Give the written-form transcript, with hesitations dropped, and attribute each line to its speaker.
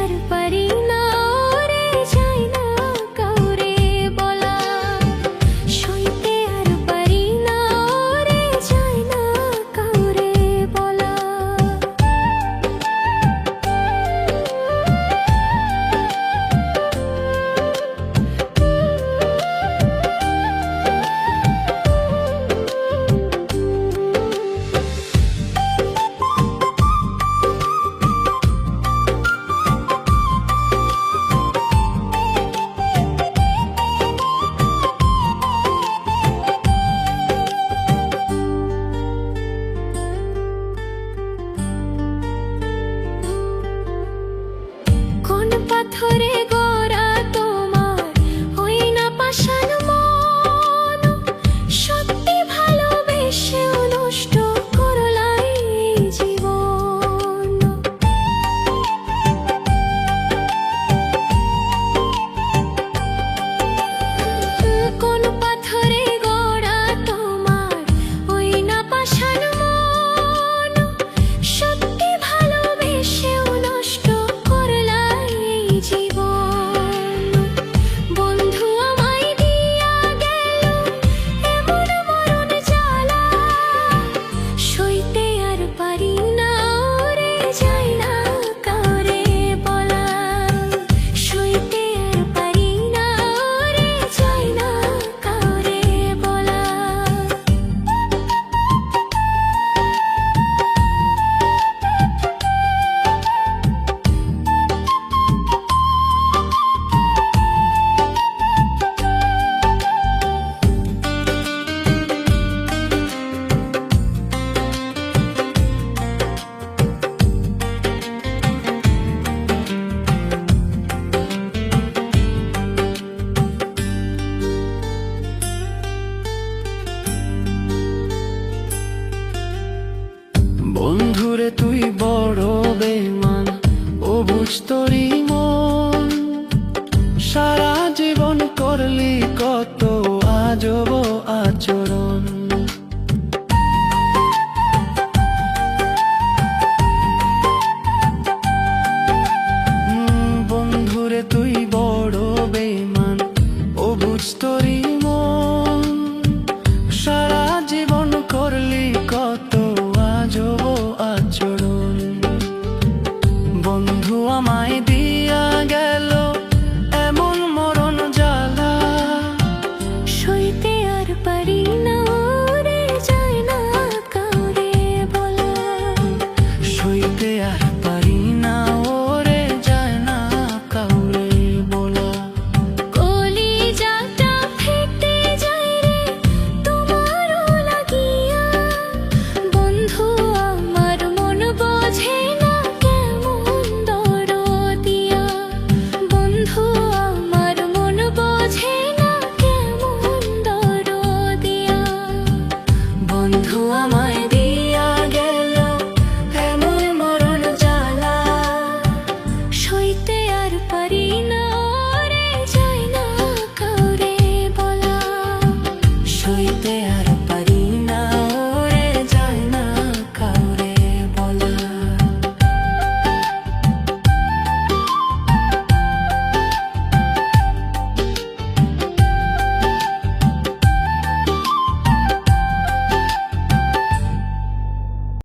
Speaker 1: আর পারি না রে যাই না কাউরে বলা, সইতে আর পারি না রে যাই না কাউরে বলা। কোন পাথরে গড়া তোমার ওই না পাষাণ মন, সত্যি ভালোবেসেও নষ্ট করলাই এই জীবন। কোন পাথরে গড়া তোমার ওই না পাষাণ মন, সত্যি ভালোবেসেও নষ্ট করলাই এই জীবন। বন্ধু আমায় দিয়া গেল এমন মরণ জ্বালা, সইতে আর পারি না রে যাই না কাউরে বলা, সইতে আর পারি না রে যাই না কাউরে বলা।
Speaker 2: বন্ধুরে তুই বড় বেমান, ও বুঝ তোরই মন, সারা জীবন করলি কত আজব আচরণ। বন্ধুরে তুই বড় বেমান, ও বুঝ তোরই মন, সারা জীবন করলি কত আজব আচরণ। বন্ধু আমায়